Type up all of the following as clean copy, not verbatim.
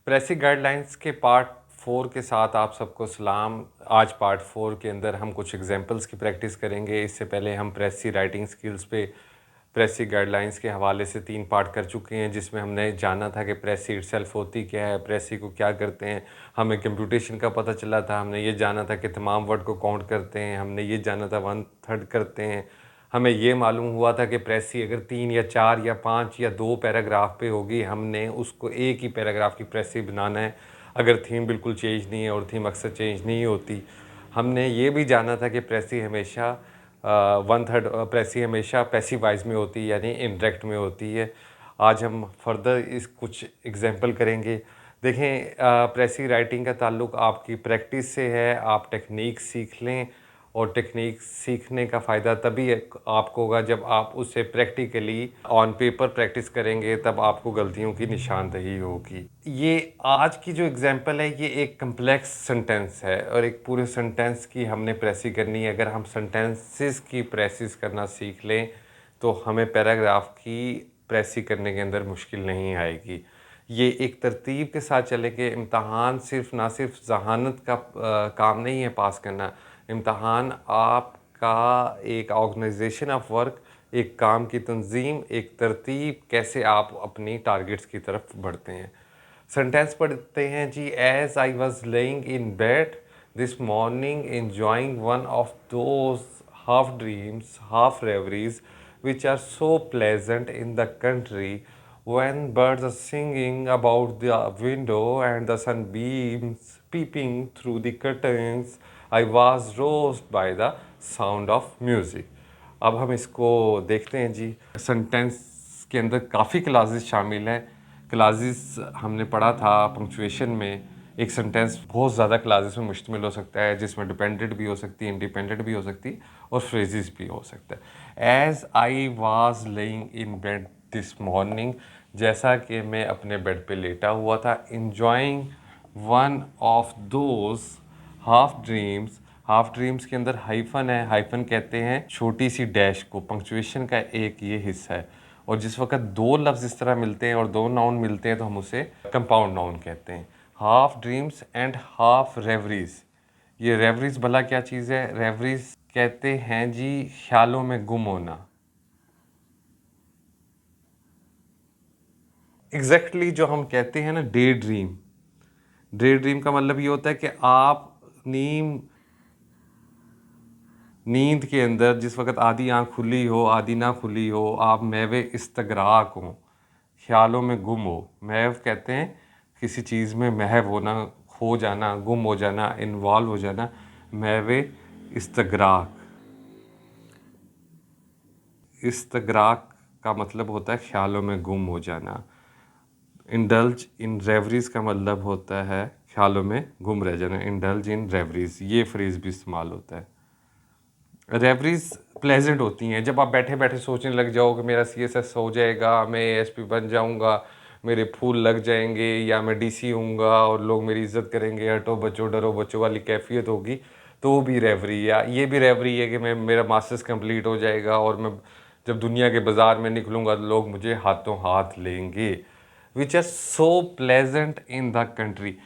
प्रेसी guidelines के part 4 के साथ आप सबको सलाम। आज पार्ट 4 के अंदर हम कुछ एग्जांपल्स की प्रैक्टिस करेंगे। इससे पहले हम प्रेसी राइटिंग स्किल्स पे प्रेसी गाइडलाइंस के हवाले से 3 पार्ट कर चुके हैं, जिसमें हमने जाना था कि प्रेसी इटसेल्फ होती क्या है, प्रेसी को क्या करते हैं, हमें कंप्यूटेशन का पता चला था, हमने ये जाना था कि तमाम वर्ड को काउंट करते हैं, हमने ये जाना था 1/3 करते हैं, हमें ये मालूम हुआ था कि प्रेसी अगर 3 या 4 या 5 या 2 पैराग्राफ पे होगी, हमने उसको एक ही पैराग्राफ की प्रेसी बनाना है अगर थीम बिल्कुल चेंज नहीं है और थीम अक्सर चेंज नहीं होती। हमने ये भी जाना था कि प्रेसी हमेशा 1/3 प्रेसी हमेशा पैसिव वॉइस में होती है, यानी इनडायरेक्ट में होती है। आज हम फर्दर इस कुछ एग्जांपल करेंगे। देखें, प्रेसी राइटिंग का ताल्लुक आपकी प्रैक्टिस से है। आप टेक्निक सीख लें और टेक्निक सीखने का फ़ायदा तभी आपको होगा जब आप उसे प्रैक्टिकली ऑन पेपर प्रैक्टिस करेंगे, तब आपको गलतियों की निशानदेही होगी। ये आज की जो एग्जांपल है, ये एक कम्प्लेक्स सेंटेंस है और एक पूरे सेंटेंस की हमने प्रेसी करनी है। अगर हम सेंटेंसेस की प्रेसिस करना सीख लें तो हमें पैराग्राफ की प्रेसी करने के अंदर मुश्किल नहीं आएगी। ये एक तरतीब के साथ चलेंगे। इम्तहान ना सिर्फ ज़हानत का काम नहीं है पास करना। इम्तहान आपका एक ऑर्गेनाइजेशन ऑफ वर्क, एक काम की तंजीम, एक तरतीब, कैसे आप अपनी टारगेट्स की तरफ बढ़ते हैं। सेंटेंस पढ़ते हैं जी। As I was laying in bed this morning enjoying one of those half dreams, half reveries which are so pleasant in the country when birds are singing about the window and the sunbeams peeping through the curtains, I was roused by the sound of music। अब हम इसको देखते हैं जी। Sentence के अंदर काफ़ी classes शामिल हैं। क्लासेस हमने पढ़ा था पंक्चुएशन में। एक सेंटेंस बहुत ज़्यादा क्लासेस में मुश्तमिल हो सकता है, जिसमें डिपेंडेंट भी हो सकती है, इंडिपेंडेंट भी हो सकती है और फ्रेजेस भी हो सकता है। As I was laying in bed this morning, जैसा कि मैं अपने बेड पे लेटा हुआ था। Enjoying one of those half dreams, half dreams के अंदर हाइफन है। हाइफन कहते हैं छोटी सी डैश को, पंक्चुएशन का एक ये हिस्सा है। और जिस वक्त दो लफ्ज़ इस तरह मिलते हैं और दो नाउन मिलते हैं तो हम उसे कंपाउंड नाउन कहते हैं। Half dreams and half reveries. ये रेवरीज भला क्या चीज़ है? रेवरीज कहते हैं जी ख्यालों में गुम होना। एग्जैक्टली जो हम कहते हैं ना डे ड्रीम। डे ड्रीम का मतलब ये होता है कि आप नींद के अंदर जिस वक्त आधी आँख खुली हो आधी ना खुली हो, आप महवे इस्तगराक हो, ख्यालों में गुम हो। महव कहते हैं किसी चीज़ में महव होना, खो जाना, गुम हो जाना, इन्वॉल्व हो जाना। महवे इस्तगराक। इस्तगराक का मतलब होता है ख्यालों में गुम हो जाना। इंडल्ज इन रेवरीज का मतलब होता है ख्यालों में गुम रह जाना। इंडल्ज इन रेवरीज, ये फ्रेज़ भी इस्तेमाल होता है। रेवरीज प्लेजेंट होती हैं जब आप बैठे बैठे सोचने लग जाओ कि मेरा सीएसएस हो जाएगा, मैं एएसपी बन जाऊंगा, मेरे फूल लग जाएंगे, या मैं डीसी होऊंगा और लोग मेरी इज्जत करेंगे, हटो बच्चों डरो बच्चों वाली कैफियत होगी, तो वो भी रेवरी है। ये भी रेवरी है कि मैं मेरा मास्टर्स कंप्लीट हो जाएगा और मैं जब दुनिया के बाज़ार में निकलूँगा तो लोग मुझे हाथों हाथ लेंगे। Which are so pleasant in the country.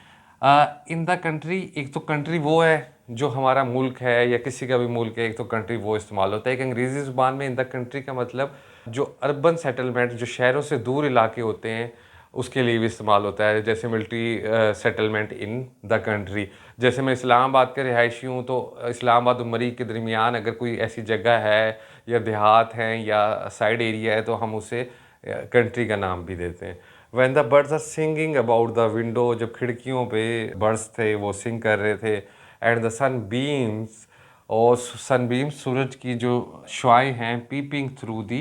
In the country, एक तो कंट्री वो है जो हमारा मुल्क है या किसी का भी मुल्क है, एक तो कंट्री वो इस्तेमाल होता है। एक अंग्रेज़ी ज़ुबान में इन द कंट्री का मतलब जो अर्बन सेटलमेंट, जो शहरों से दूर इलाके होते हैं, उसके लिए भी इस्तेमाल होता है। जैसे military settlement in the country. जैसे मैं इस्लामाबाद का रिहायशी हूँ तो इस्लामाबाद और मरी के दरमियान अगर कोई ऐसी जगह है या देहात हैं या साइड एरिया है तो हम उसे कंट्री का नाम भी देते हैं। When the birds are singing about the window, जब खिड़कियों पे बर्ड्स थे वो सिंग कर रहे थे। एंड द सन बीम्स, और सनबीम सूरज की जो शुआएं हैं, पीपिंग थ्रू दी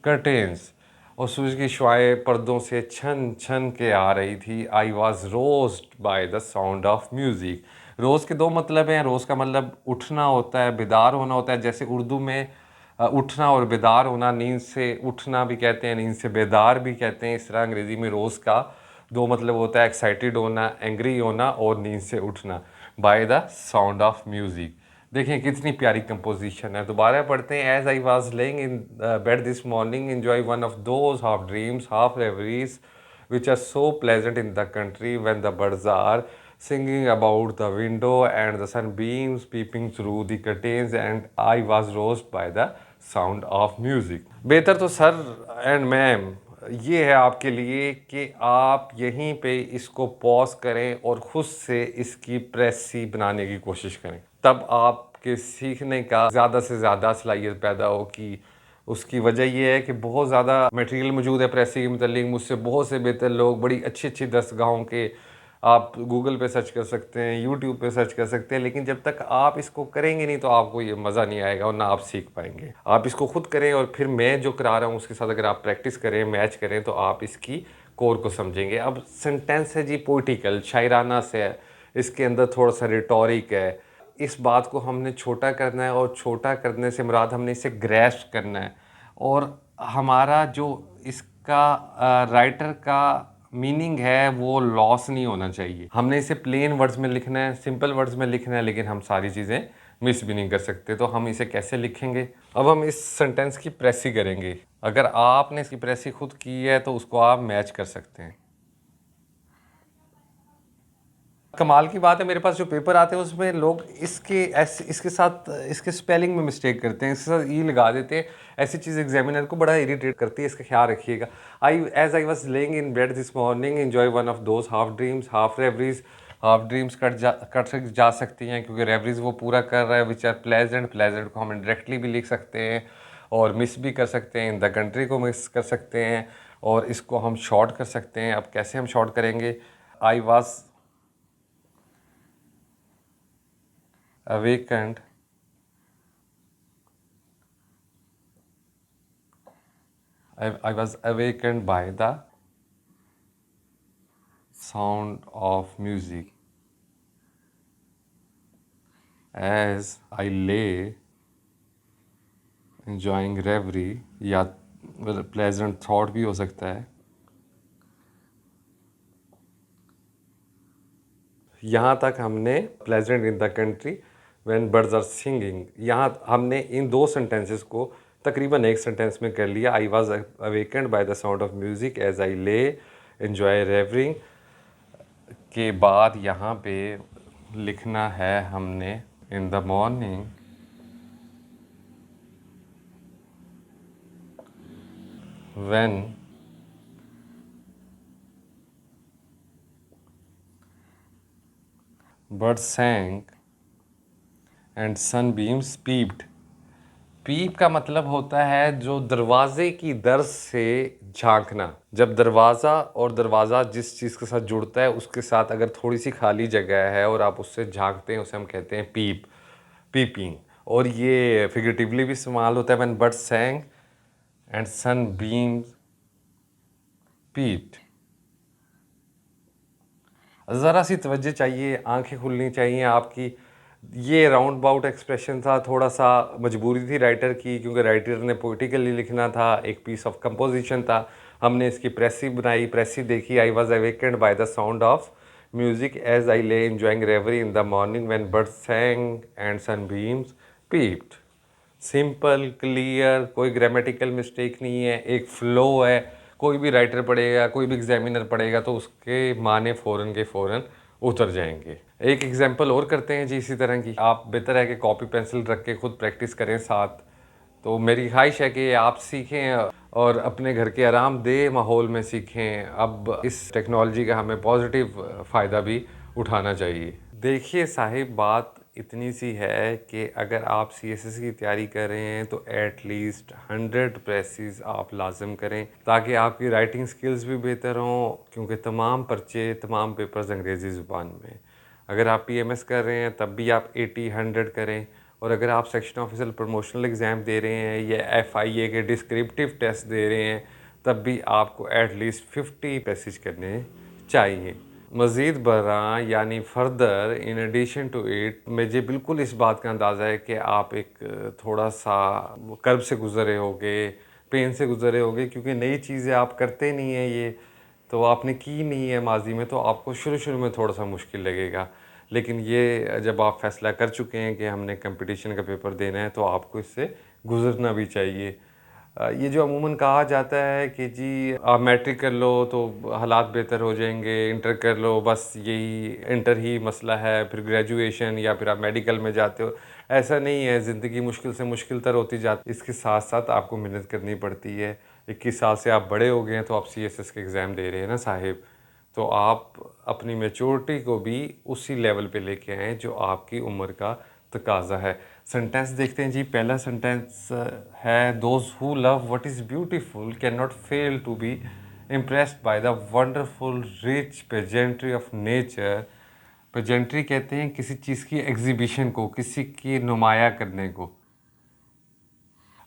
कर्टेन्स, और सूरज की शुआएं पर्दों से छन छन के आ रही थी। I was roused by the sound of music. Rose के दो मतलब हैं। रोज़ का मतलब उठना होता है, बेदार होना होता है। जैसे उर्दू में उठना और बेदार होना, नींद से उठना भी कहते हैं, नींद से बेदार भी कहते हैं। इस तरह अंग्रेज़ी में रोज़ का दो मतलब होता है, एक्साइटेड होना, एंग्री होना और नींद से उठना। By the sound of music. देखें कितनी प्यारी कंपोजिशन है। दोबारा पढ़ते हैं। As I was laying in bed this morning enjoy one of those half dreams half reveries which are so pleasant in the country when the birds are singing about the window and the sunbeams peeping through the curtains and I was roused by the sound of music. बेहतर तो sir and ma'am ये है आपके लिए कि आप यहीं पे इसको पॉज करें और खुद से इसकी प्रेसी बनाने की कोशिश करें, तब आपके सीखने का ज़्यादा से ज़्यादा सलाहियत पैदा हो। कि उसकी वजह यह है कि बहुत ज़्यादा मटेरियल मौजूद है प्रेसी के मतलब, मुझसे बहुत से बेहतर लोग बड़ी अच्छी अच्छी दरसगाहों के आप गूगल पे सर्च कर सकते हैं, यूट्यूब पे सर्च कर सकते हैं, लेकिन जब तक आप इसको करेंगे नहीं तो आपको ये मज़ा नहीं आएगा और ना आप सीख पाएंगे। आप इसको खुद करें और फिर मैं जो करा रहा हूँ उसके साथ अगर आप प्रैक्टिस करें, मैच करें, तो आप इसकी कोर को समझेंगे। अब सेंटेंस है जी पोइटिकल, शायराना से है, इसके अंदर थोड़ा सा रिटोरिक है। इस बात को हमने छोटा करना है और छोटा करने से मुराद हमने इसे ग्रैस्प करना है और हमारा जो इसका राइटर का मीनिंग है वो लॉस नहीं होना चाहिए। हमने इसे प्लेन वर्ड्स में लिखना है, सिंपल वर्ड्स में लिखना है, लेकिन हम सारी चीज़ें मिस भी नहीं कर सकते। तो हम इसे कैसे लिखेंगे? अब हम इस सेंटेंस की प्रेसी करेंगे। अगर आपने इसकी प्रेसी खुद की है तो उसको आप मैच कर सकते हैं। कमाल की बात है, मेरे पास जो पेपर आते हैं उसमें लोग इसके साथ इसके स्पेलिंग में मिस्टेक करते हैं, इसके साथ ई लगा देते हैं। ऐसी चीज़ एग्जामिनर को बड़ा इरिटेट करती है, इसका ख्याल रखिएगा। I was laying in bed this morning enjoy one of those half dreams, half reveries. Half dreams cut जा सकती हैं क्योंकि रेवरीज वो पूरा कर रहा है, विच आर प्लेजेंट। प्लेजेंट को हम डायरेक्टली भी लिख सकते हैं और मिस भी कर सकते हैं, इन द कंट्री को मिस कर सकते हैं और इसको हम शॉर्ट कर सकते हैं। अब कैसे हम शॉर्ट करेंगे? I was awakened I was awakened by the sound of music as I lay enjoying reverie, या pleasant thought भी हो सकता है। यहाँ तक हमने pleasant in the country when birds are singing, यहाँ हमने इन दो सेंटेंसेस को तकरीबन एक सेंटेंस में कर लिया। I was awakened by the sound of music as I lay enjoy रेवरिंग के बाद यहाँ पे लिखना है हमने इन the morning when birds sang and sunbeams peeped। पीप का मतलब होता है जो दरवाजे की दर से झांकना। जब दरवाज़ा और दरवाज़ा जिस चीज़ के साथ जुड़ता है उसके साथ अगर थोड़ी सी खाली जगह है और आप उससे झांकते हैं, उसे हम कहते हैं पीप, पीपिंग। और ये फिगरेटिवली भी इस्तेमाल होता है, when birds sang and sunbeams peeped। ज़रा सी तवज्जो चाहिए, आंखें खुलनी चाहिए आपकी। ये राउंड अबाउट एक्सप्रेशन था, थोड़ा सा मजबूरी थी राइटर की क्योंकि राइटर ने पोइटिकली लिखना था, एक पीस ऑफ कंपोजिशन था। हमने इसकी प्रेसी बनाई, प्रेसी देखी। I was awakened by the sound of music as I lay enjoying reverie in the morning when birds sang and sunbeams peeped. Simple, clear, कोई ग्रामेटिकल मिस्टेक नहीं है, एक फ़्लो है। कोई भी राइटर पढ़ेगा, कोई भी एग्जामिनर पढ़ेगा तो उसके माने फ़ौरन के फ़ौरन उतर जाएंगे। एक एग्जांपल और करते हैं जी इसी तरह की। आप बेहतर है कि कॉपी पेंसिल रख के खुद प्रैक्टिस करें साथ। तो मेरी ख्वाहिश है कि आप सीखें और अपने घर के आरामदेह माहौल में सीखें। अब इस टेक्नोलॉजी का हमें पॉजिटिव फ़ायदा भी उठाना चाहिए। देखिए साहिब, बात इतनी सी है कि अगर आप CSS की तैयारी कर रहे हैं तो एटलीस्ट 100 प्रेसेस आप लाजम करें ताकि आपकी राइटिंग स्किल्स भी बेहतर हों, क्योंकि तमाम पर्चे, तमाम पेपर्स अंग्रेज़ी ज़ुबान में। अगर आप PMS कर रहे हैं तब भी आप 80-100 करें, और अगर आप सेक्शन ऑफिसर प्रमोशनल एग्ज़ाम दे रहे हैं या FIA के डिस्क्रिप्टिव टेस्ट दे रहे हैं तब भी आपको एटलीस्ट 50 प्रेसेस करने चाहिए। मज़ीद बरआं यानी further in addition to it, मुझे बिल्कुल इस बात का अंदाज़ा है कि आप एक थोड़ा सा कर्ब से गुज़रे होगे, पेन से गुज़रे होगे, क्योंकि नई चीज़ें आप करते नहीं हैं, ये तो आपने की नहीं है माजी में, तो आपको शुरू में थोड़ा सा मुश्किल लगेगा। लेकिन ये जब आप फ़ैसला कर चुके हैं कि हमने कंपटीशन का पेपर देना है तो आपको इससे गुज़रना भी चाहिए। ये जो अमूमन कहा जाता है कि जी आप मैट्रिक कर लो तो हालात बेहतर हो जाएंगे, इंटर कर लो बस यही इंटर ही मसला है, फिर ग्रेजुएशन या फिर आप मेडिकल में जाते हो। ऐसा नहीं है, ज़िंदगी मुश्किल से मुश्किल तर होती जाती, इसके साथ साथ आपको मेहनत करनी पड़ती है। 21 साल से आप बड़े हो गए हैं तो आप CSS के एग्ज़ाम दे रहे हैं ना साहिब, तो आप अपनी मैच्योरिटी को भी उसी लेवल पे लेके आएँ जो आपकी उम्र का तकाजा है। सेंटेंस देखते हैं जी। पहला सेंटेंस है, those who love what is beautiful can not fail to be impressed by the wonderful rich pageantry of nature. Pageantry कहते हैं किसी चीज़ की एग्जीबिशन को, किसी की नुमाया करने को।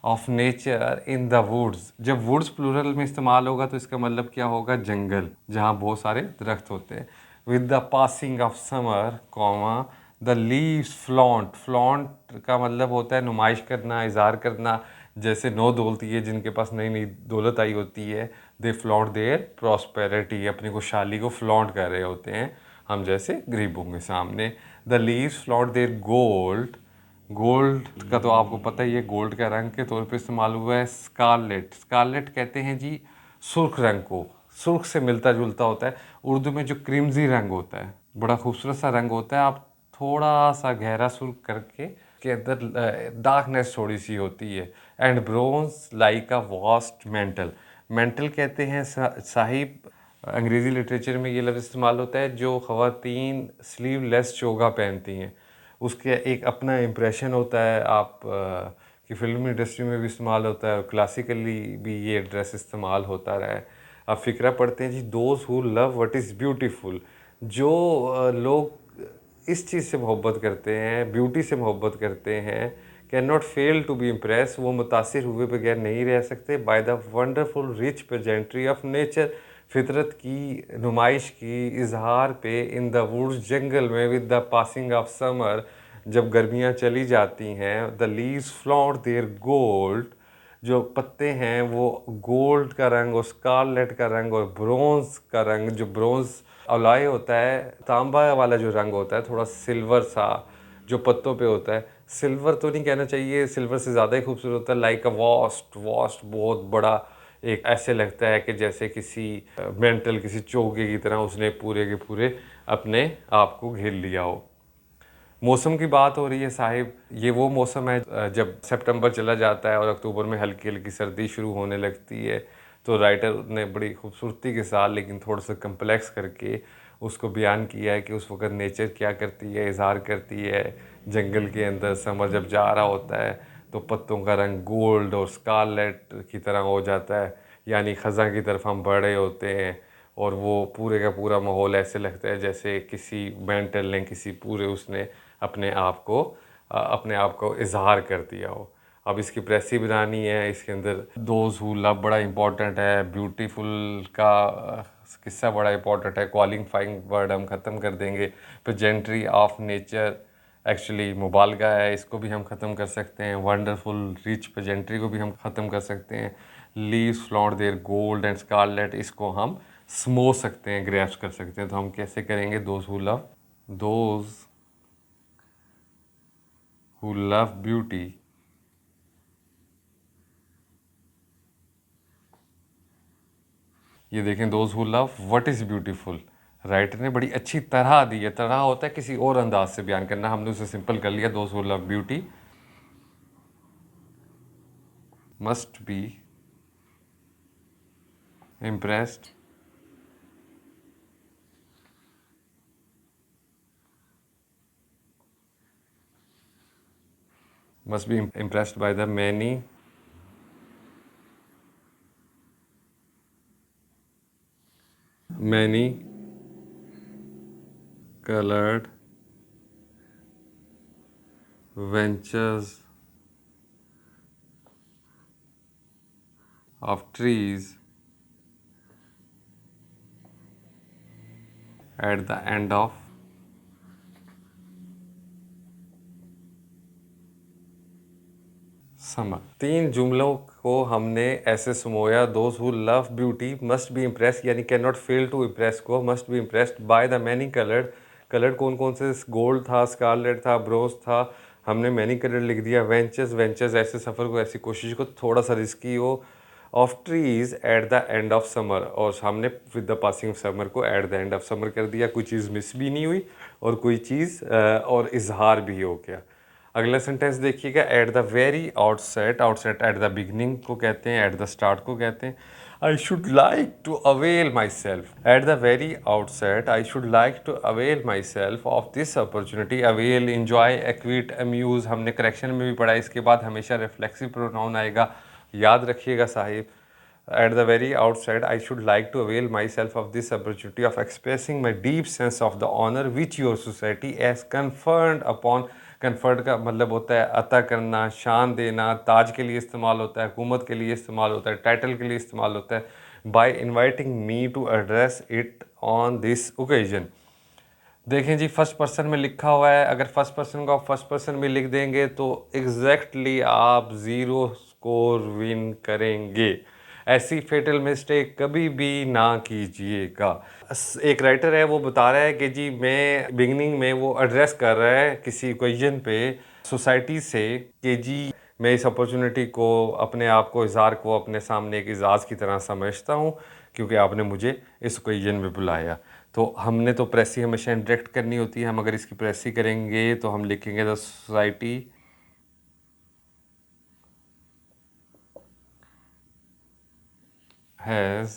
Of nature in the woods, जब वुड्स प्लूरल में इस्तेमाल होगा तो इसका मतलब क्या होगा, जंगल जहाँ बहुत सारे दरख्त होते हैं। With the passing of summer comma the leaves flaunt, flaunt का मतलब होता है नुमाइश करना, इज़हार करना। जैसे नौ दौलती है जिनके पास नई नई दौलत आई होती है, दे फ्लॉन्ट देयर प्रॉस्पेरिटी, अपनी खुशहाली को फ्लॉन्ट कर रहे होते हैं हम जैसे गरीबों के सामने। The leaves flaunt their gold, gold का तो आपको पता ही है, गोल्ड का रंग के तौर पे इस्तेमाल हुआ है। स्कारलेट, स्कारलेट कहते हैं जी सुर्ख रंग को, सुर्ख से मिलता जुलता होता है। उर्दू में जो क्रिम्जी रंग होता है, बड़ा खूबसूरत सा रंग होता है। आप थोड़ा सा गहरा सुर्ख करके के अंदर डार्कनेस थोड़ी सी होती है। And bronze like a vast mental, mental कहते हैं साहिब, अंग्रेज़ी लिटरेचर में ये लफ्ज़ इस्तेमाल होता है जो ख़वातीन स्लीवलेस चोगा पहनती हैं, उसके एक अपना इम्प्रेशन होता है। आप कि फिल्म इंडस्ट्री में भी इस्तेमाल होता है और क्लासिकली भी ये ड्रेस इस्तेमाल होता रहा है। आप फ़िक्रा पढ़ते हैं जी, those who love what is beautiful, जो लोग इस चीज़ से मोहब्बत करते हैं, ब्यूटी से मोहब्बत करते हैं, can not fail to be impress, वो मुतासिर हुए बगैर नहीं रह सकते by the wonderful rich pageantry of nature, फितरत की नुमाइश की इजहार पे इन द वुड्स, जंगल में, with the passing of summer, जब गर्मियाँ चली जाती हैं, the leaves flaunt their gold, जो पत्ते हैं वो गोल्ड का रंग और स्कारलेट का रंग और ब्रोंज का रंग, जो ब्रोंज अलाय होता है, तांबा वाला जो रंग होता है, थोड़ा सिल्वर सा जो पत्तों पे होता है। सिल्वर तो नहीं कहना चाहिए, सिल्वर से ज़्यादा ही खूबसूरत होता है। लाइक अ वास्ट, वास्ट बहुत बड़ा, एक ऐसे लगता है कि जैसे किसी मेंटल किसी चोगे की तरह उसने पूरे के पूरे अपने आप को घेर लिया हो। मौसम की बात हो रही है साहिब, ये वो मौसम है जब सितंबर चला जाता है और अक्टूबर में हल्की हल्की सर्दी शुरू होने लगती है। तो राइटर ने बड़ी खूबसूरती के साथ लेकिन थोड़ा सा कम्प्लेक्स करके उसको बयान किया है कि उस वक़्त नेचर क्या करती है, इज़हार करती है। जंगल के अंदर समर जब जा रहा होता है तो पत्तों का रंग गोल्ड और स्कारलेट की तरह हो जाता है, यानी ख़ज़ां की तरफ हम बढ़ रहे होते हैं और वो पूरे का पूरा माहौल ऐसे लगता है जैसे किसी मेंटल ने, किसी पूरे उसने अपने आप को इजहार कर दिया हो। अब इसकी प्रेसी बनानी है, इसके अंदर दोज हु लव बड़ा इंपॉर्टेंट है, ब्यूटीफुल का किस्सा बड़ा इंपॉर्टेंट है, क्वालिफाइंग वर्ड हम ख़त्म कर देंगे। पेजेंट्री ऑफ नेचर एक्चुअली मुबालगा है, इसको भी हम ख़त्म कर सकते हैं। वंडरफुल रिच पेजेंट्री को भी हम ख़त्म कर सकते हैं। Leaves flaunt their gold and scarlet, इसको हम समो सकते हैं, ग्रैस्प कर सकते हैं। तो हम कैसे करेंगे, those who love, those who love beauty ये देखें, those who love what is beautiful, writer ने बड़ी अच्छी तरह दी है। तरह होता है किसी और अंदाज से बयान करना, हमने उसे सिंपल कर लिया। Those who love beauty must be impressed by the many colored ventures of trees at the end of summer. 3 जुमलों को हमने ऐसे समोया। Those who love beauty must be impress, यानी can not fail to impress को must be impressed by the many coloured. Coloured कौन कौन से, गोल्ड था, स्कारलेट था, ब्रोज था, हमने मैनी कलर लिख दिया। वेंचर्स, वेंचर्स ऐसे सफ़र को, ऐसी कोशिश को थोड़ा सा रिस्की हो। Of trees at the end of summer, और हमने with the passing of summer को at the end of summer कर दिया। कोई चीज़ मिस भी नहीं हुई और कोई चीज़ और इजहार भी हो गया। अगला सेंटेंस देखिएगा, at the very outset, outset at the beginning को कहते हैं, एट द स्टार्ट को कहते हैं। I should like to avail myself, at the very outset I should like to avail myself of this opportunity. Avail, enjoy, acquit, amuse, हमने correction में भी पढ़ा। इसके बाद हमेशा रिफ्लेक्सिव प्रोनाउन आएगा, याद रखिएगा Sahib. At the very outset, I should like to avail myself of this opportunity of expressing my deep sense of the honor which your society has conferred upon। Conferred का मतलब होता है अता करना, शान देना। ताज के लिए इस्तेमाल होता है, हुकूमत के लिए इस्तेमाल होता है, टाइटल के लिए इस्तेमाल होता है। By inviting me to address it on this occasion. देखें जी, फर्स्ट पर्सन में लिखा हुआ है। अगर फर्स्ट पर्सन को आप फर्स्ट पर्सन में लिख देंगे तो एग्जैक्टली आप 0 स्कोर विन करेंगे। ऐसी फेटल मिस्टेक कभी भी ना कीजिएगा। एक राइटर है, वो बता रहा है कि जी मैं बिगनिंग में वो एड्रेस कर रहा है किसी ओकेजन पे सोसाइटी से कि जी मैं इस अपॉर्चुनिटी को, अपने आप को, इज़हार को अपने सामने एक एजाज़ की तरह समझता हूँ क्योंकि आपने मुझे इस ओकेजन में बुलाया। तो हमने तो प्रेसी हमेशा इंडायरेक्ट करनी होती है। हम अगर इसकी प्रेसी करेंगे तो हम लिखेंगे द सोसाइटी हैज़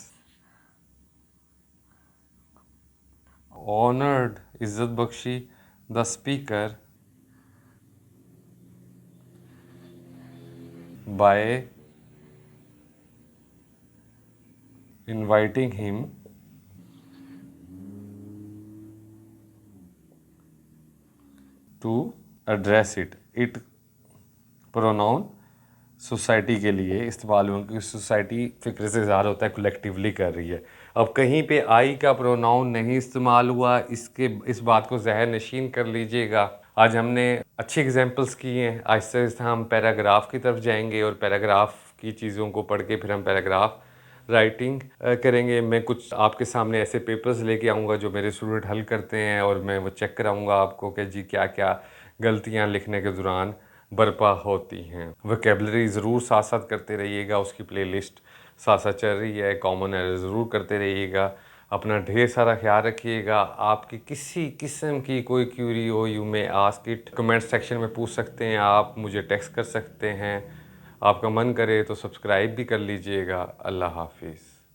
ऑनर्ड, इज़्ज़त बख्शी, the speaker by inviting him to address it। it pronoun society के लिए इस्तेमाल हुआ क्योंकि सोसाइटी फ़िक्र से इज़हार होता है, कलेक्टिवली कर रही है। अब कहीं पे आई का प्रोनाउन नहीं इस्तेमाल हुआ, इस बात को ज़हन नशीन कर लीजिएगा। आज हमने अच्छी एग्जांपल्स की हैं। आहिस्ता आहिस्ता हम पैराग्राफ की तरफ जाएंगे और पैराग्राफ की चीज़ों को पढ़ के फिर हम पैराग्राफ राइटिंग करेंगे। मैं कुछ आपके सामने ऐसे पेपर्स लेके आऊँगा जो मेरे स्टूडेंट हल करते हैं और मैं वो चेक कराऊँगा आपको कि जी क्या क्या गलतियाँ लिखने के दौरान बर्पा होती हैं। वोकेबलरी ज़रूर साथ साथ करते रहिएगा, उसकी प्लेलिस्ट साथ साथ चल रही है। कॉमन एरर ज़रूर करते रहिएगा। अपना ढेर सारा ख्याल रखिएगा। आपकी किसी किस्म की कोई क्यूरी हो, यू में आस्क इट, कमेंट सेक्शन में पूछ सकते हैं, आप मुझे टेक्स्ट कर सकते हैं। आपका मन करे तो सब्सक्राइब भी कर लीजिएगा। अल्लाह हाफिज़।